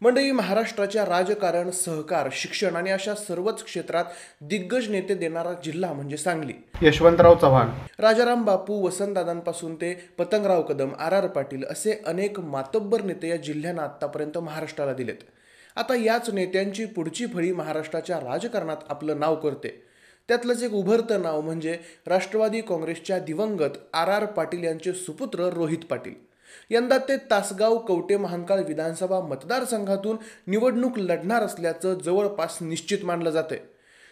मंडळी, महाराष्ट्राच्या राजकारण, सहकार, शिक्षण आणि अशा सर्वच क्षेत्रात दिग्गज नेते देणारा जिल्हा म्हणजे सांगली. यशवंतराव चव्हाण, राजाराम बापू, वसंतदादांपासून ते पतंगराव कदम, आर पाटील असे अनेक मातब्बर नेते या जिल्ह्यानं आतापर्यंत महाराष्ट्राला दिलेत. आता याच नेत्यांची पुढची फळी महाराष्ट्राच्या राजकारणात आपलं नाव करते. त्यातलंच एक उभरतं नाव म्हणजे राष्ट्रवादी काँग्रेसच्या दिवंगत आर पाटील यांचे सुपुत्र रोहित पाटील. यंदा ते तासगाव कवठे महांकाळ विधानसभा मतदारसंघातून निवडणूक लढणार असल्याचं जवळपास निश्चित मानलं जातंय.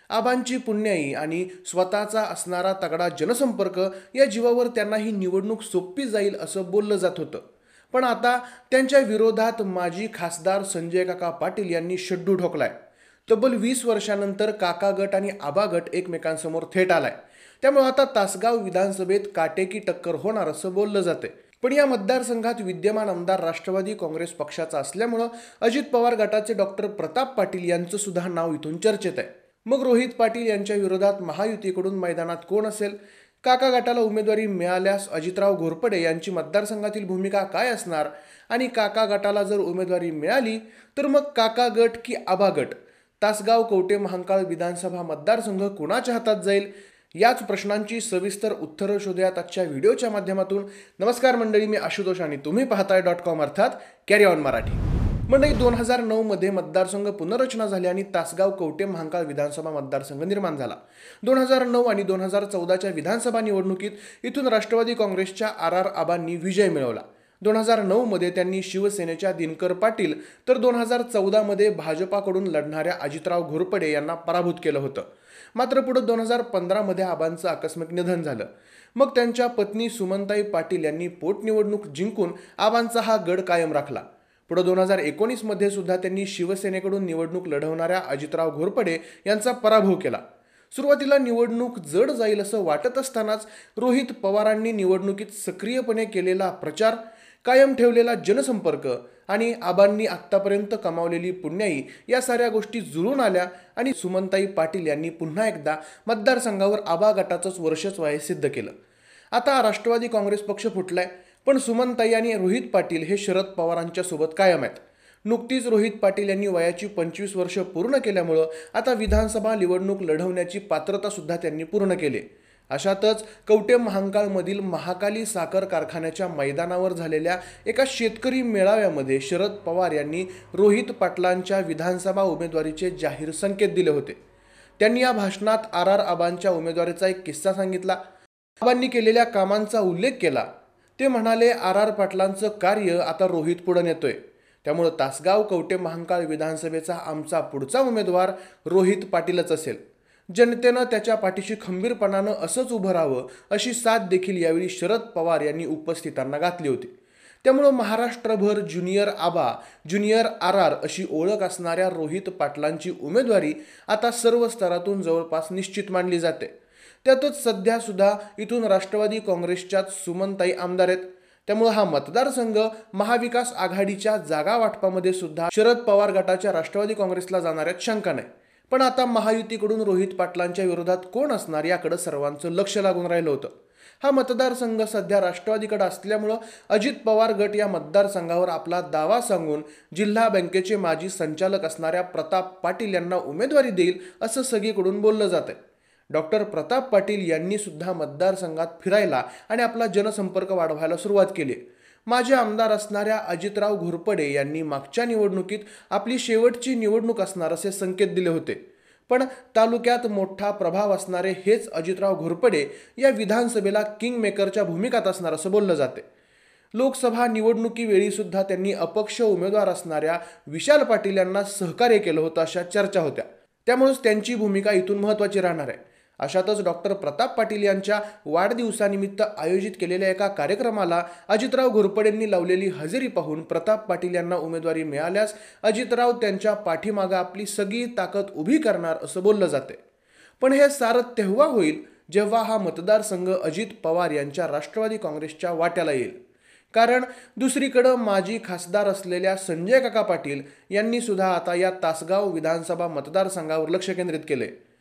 आबांची पुण्याई आणि स्वतःचा असणारा तगडा जनसंपर्क या जीवावर त्यांना ही निवडणूक सोपी जाईल असं बोललं जात होतं. पण आता त्यांच्या विरोधात माजी खासदार संजय काका पाटील यांनी शड्डू ठोकलाय. तब्बल 20 वर्षांनंतर काका गट आणि आबा गट एकमेकांसमोर थेट आलाय. त्यामुळे आता तासगाव विधानसभेत काटेकी टक्कर होणार असं बोललं जाते. पण या मतदारसंघात विद्यमान आमदार राष्ट्रवादी काँग्रेस पक्षाचा असल्यामुळं अजित पवार गटाचे डॉक्टर प्रताप पाटील यांचं सुद्धा नाव इथून चर्चेत आहे. मग रोहित पाटील यांच्या विरोधात महायुतीकडून मैदानात कोण असेल? काका गटाला उमेदवारी मिळाल्यास अजितराव घोरपडे यांची मतदारसंघातील भूमिका काय असणार? आणि काका गटाला जर उमेदवारी मिळाली तर मग काका गट की आबा गट? तासगाव कवठे महांकाळ विधानसभा मतदारसंघ कुणाच्या हातात जाईल? याच प्रश्नांची सविस्तर उत्तरं शोधूयात आजच्या व्हिडिओच्या माध्यमातून. नमस्कार मंडळी, मी आशुतोष आणि तुम्ही पाहताय .com अर्थात कॅरी ऑन मराठी. मंडळी, 2009 मध्ये मतदारसंघ पुनर्रचना झाली आणि तासगाव कवठे महांकाळ विधानसभा मतदारसंघ निर्माण झाला. 2009 आणि 2014च्या विधानसभा निवडणुकीत इथून राष्ट्रवादी काँग्रेसच्या आर आबांनी विजय मिळवला. 2009 मध्ये त्यांनी शिवसेनेच्या दिनकर पाटील तर 2014 मध्ये भाजपाकडून लढणाऱ्या अजितराव घोरपडे यांना पराभूत केलं होतं. मात्र पुढे 2015 मध्ये आबांचं आकस्मिक निधन झालं. मग त्यांच्या पत्नी सुमनताई पाटील यांनी पोटनिवडणूक जिंकून आबांचा हा गड कायम राखला. पुढे 2019 मध्ये सुद्धा त्यांनी शिवसेनेकडून निवडणूक लढवणाऱ्या अजितराव घोरपडे यांचा पराभव केला. सुरुवातीला निवडणूक जड जाईल असं वाटत असतानाच रोहित पवारांनी निवडणुकीत सक्रियपणे केलेला प्रचार, कायम ठेवलेला जनसंपर्क आणि आबांनी आत्तापर्यंत कमावलेली पुण्याई या साऱ्या गोष्टी जुळून आल्या आणि सुमनताई पाटील यांनी पुन्हा एकदा मतदारसंघावर आबा गटाचंच वर्चस्व सिद्ध केलं. आता राष्ट्रवादी काँग्रेस पक्ष फुटलाय, पण सुमनताई आणि रोहित पाटील हे शरद पवारांच्या सोबत कायम आहेत. नुकतीच रोहित पाटील यांनी वयाची 25 वर्ष पूर्ण केल्यामुळं आता विधानसभा निवडणूक लढवण्याची पात्रता सुद्धा त्यांनी पूर्ण केली. अशातच कवठे महांकाळमधील महाकाली साखर कारखान्याच्या मैदानावर झालेल्या एका शेतकरी मेळाव्यामध्ये शरद पवार यांनी रोहित पाटलांच्या विधानसभा उमेदवारीचे जाहीर संकेत दिले होते. त्यांनी या भाषणात आर आबांच्या उमेदवारीचा एक किस्सा सांगितला. आबांनी केलेल्या कामांचा उल्लेख केला. ते म्हणाले, आर पाटलांचं कार्य आता रोहित पुढे नेतोय, त्यामुळे तासगाव कवठे महांकाळ विधानसभेचा आमचा पुढचा उमेदवार रोहित पाटीलच असेल. जनतेनं त्याच्या पाठीशी खंबीरपणानं असंच उभं राहावं अशी साथ देखील यावेळी शरद पवार यांनी उपस्थितांना घातली होती. त्यामुळं महाराष्ट्रभर ज्युनियर आबा, ज्युनियर आर अशी ओळख असणाऱ्या रोहित पाटलांची उमेदवारी आता सर्व स्तरातून जवळपास निश्चित मानली जाते. त्यातच सध्या सुद्धा इथून राष्ट्रवादी काँग्रेसच्याच सुमनताई आमदार आहेत. त्यामुळे हा मतदारसंघ महाविकास आघाडीच्या जागा वाटपामध्ये सुद्धा शरद पवार गटाच्या राष्ट्रवादी काँग्रेसला जाणाऱ्यात शंका नाही. पण आता महायुतीकडून रोहित पाटलांच्या विरोधात कोण असणार याकडे सर्वांचं लक्ष लागून राहिलं होतं. हा मतदारसंघ सध्या राष्ट्रवादीकडे असल्यामुळं अजित पवार गट या मतदारसंघावर आपला दावा सांगून जिल्हा बँकेचे माजी संचालक असणाऱ्या प्रताप पाटील यांना उमेदवारी देईल असं सगळीकडून बोललं जातंय. डॉक्टर प्रताप पाटील यांनी सुद्धा मतदारसंघात फिरायला आणि आपला जनसंपर्क वाढवायला सुरुवात केली. माजी आमदार असणाऱ्या अजितराव घोरपडे यांनी मागच्या निवडणुकीत आपली शेवटची निवडणूक असणार असे संकेत दिले होते. पण तालुक्यात मोठा प्रभाव असणारे हेच अजितराव घोरपडे या विधानसभेला किंग मेकरच्या भूमिकात असणार असं बोललं जाते. लोकसभा निवडणुकीवेळी सुद्धा त्यांनी अपक्ष उमेदवार असणाऱ्या विशाल पाटील यांना सहकार्य केलं होतं अशा चर्चा होत्या. त्यामुळेच त्यांची भूमिका इथून महत्त्वाची राहणार आहे. अशातच डॉक्टर प्रताप पाटील यांच्या वाढदिवसानिमित्त आयोजित केलेल्या एका कार्यक्रमाला अजितराव घोरपडेंनी लावलेली हजेरी पाहून प्रताप पाटील यांना उमेदवारी मिळाल्यास अजितराव त्यांच्या पाठीमागे आपली सगळी ताकद उभी करणार असं बोललं जाते. पण हे सारं तेव्हा होईल जेव्हा हा मतदारसंघ अजित पवार यांच्या राष्ट्रवादी काँग्रेसच्या वाट्याला येईल. कारण दुसरीकडं माजी खासदार असलेल्या संजय काका पाटील यांनी सुद्धा आता या तासगाव विधानसभा मतदारसंघावर लक्ष केंद्रित केले.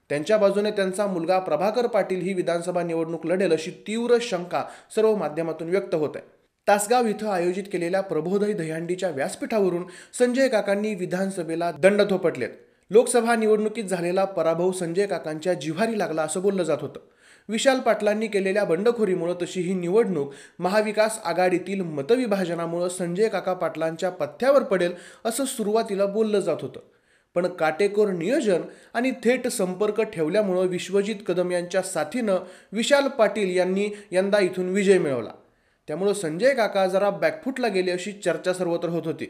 त्यांच्या बाजूने त्यांचा मुलगा प्रभाकर पाटील ही विधानसभा निवडणूक लढेल अशी तीव्र शंका सर्व माध्यमातून व्यक्त होत आहे. तासगाव इथं आयोजित केलेल्या प्रबोधय दहीहंडीच्या व्यासपीठावरून संजय काकांनी विधानसभेला दंड थोपटलेत. लोकसभा निवडणुकीत झालेला पराभव संजय काकांच्या जिव्हारी लागला असं बोललं जात होतं. विशाल पाटलांनी केलेल्या बंडखोरीमुळे तशी ही निवडणूक महाविकास आघाडीतील मतविभाजनामुळे संजय काका पाटलांच्या पथ्यावर पडेल असं सुरुवातीला बोललं जात होतं. पण काटेकोर नियोजन आणि थेट संपर्क ठेवल्यामुळे विश्वजित कदम यांच्या साथीनं विशाल पाटील यांनी यंदा इथून विजय मिळवला. त्यामुळे संजय काका जरा बॅकफुटला गेले अशी चर्चा सर्वत्र होत होती.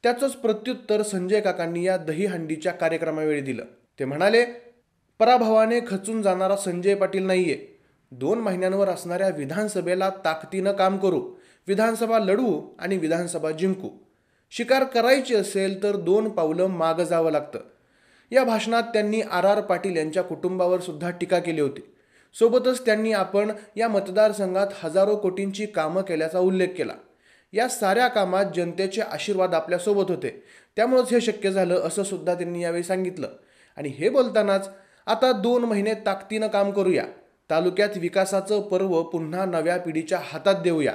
त्याचंच प्रत्युत्तर संजय काकांनी या दहीहंडीच्या कार्यक्रमावेळी दिलं. ते म्हणाले, पराभवाने खचून जाणारा संजय पाटील नाहीये. 2 महिन्यांवर असणाऱ्या विधानसभेला ताकदीनं काम करू, विधानसभा लढवू आणि विधानसभा जिंकू. शिकार करायची असेल तर 2 पावलं मागं जावं लागतं. या भाषणात त्यांनी आर पाटील यांच्या कुटुंबावर सुद्धा टीका केली होती. सोबतच त्यांनी आपण या मतदारसंघात हजारो कोटींची कामं केल्याचा उल्लेख केला. या साऱ्या कामात जनतेचे आशीर्वाद आपल्यासोबत होते, त्यामुळेच हे शक्य झालं असं सुद्धा त्यांनी यावेळी सांगितलं. आणि हे बोलतानाच आता 2 महिने ताकदीनं काम करूया, तालुक्यात विकासाचं पर्व पुन्हा नव्या पिढीच्या हातात देऊया,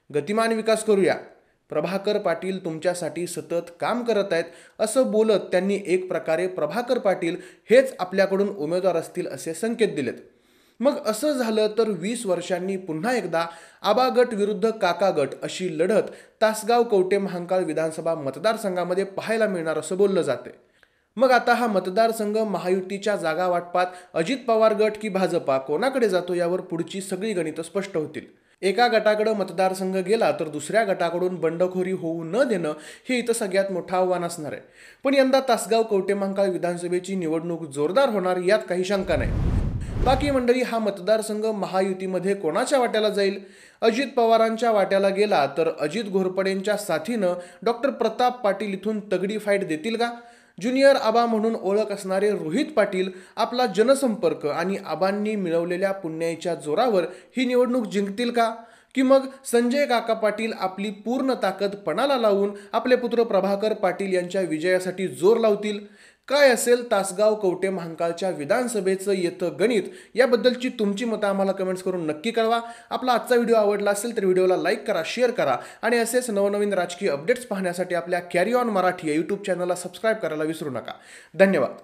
गतिमान विकास करूया, प्रभाकर पाटील तुमच्यासाठी सतत काम करत आहेत असं बोलत त्यांनी एक प्रकारे प्रभाकर पाटील हेच आपल्याकडून उमेदवार असतील असे संकेत दिलेत. मग असं झालं तर 20 वर्षांनी पुन्हा एकदा आबा गट विरुद्ध काका गट अशी लढत तासगाव कवठे महांकाळ विधानसभा मतदारसंघामध्ये पाहायला मिळणार असं बोललं जाते. मग आता हा मतदारसंघ महायुतीच्या जागा वाटपात अजित पवार गट की भाजपा कोणाकडे जातो यावर पुढची सगळी गणितं स्पष्ट होतील. एका गटाकडे मतदारसंघ गेला तर दुसऱ्या गटाकडून बंडखोरी होऊ न देणं हे इथं सगळ्यात मोठं आव्हान असणार आहे. पण यंदा तासगाव कवठे महांकाळ विधानसभेची निवडणूक जोरदार होणार यात काही शंका नाही. बाकी मंडळी, हा मतदारसंघ महायुतीमध्ये कोणाच्या वाट्याला जाईल? अजित पवारांच्या वाट्याला गेला तर अजित घोरपडेंच्या साथीनं डॉक्टर प्रताप पाटील इथून तगडी फाईट देतील का? ज्युनियर आबा म्हणून ओळख असणारे रोहित पाटील आपला जनसंपर्क आणि आबांनी मिळवलेल्या पुण्याईच्या जोरावर ही निवडणूक जिंकतील का? की मग संजय काका पाटील आपली पूर्ण ताकद पणाला लावून आपले पुत्र प्रभाकर पाटील यांच्या विजयासाठी जोर लावतील? काय असेल तासगाव कवठे महांकाळच्या विधानसभेचं येतं गणित याबद्दलची तुमची मतं आम्हाला कमेंट्स करून नक्की कळवा. आपला आजचा व्हिडिओ आवडला असेल तर व्हिडिओला लाईक करा, शेअर करा आणि असेच नवनवीन राजकीय अपडेट्स पाहण्यासाठी आपल्या कॅरी ऑन मराठी या यूट्यूब चॅनलला सबस्क्राईब करायला विसरू नका. धन्यवाद.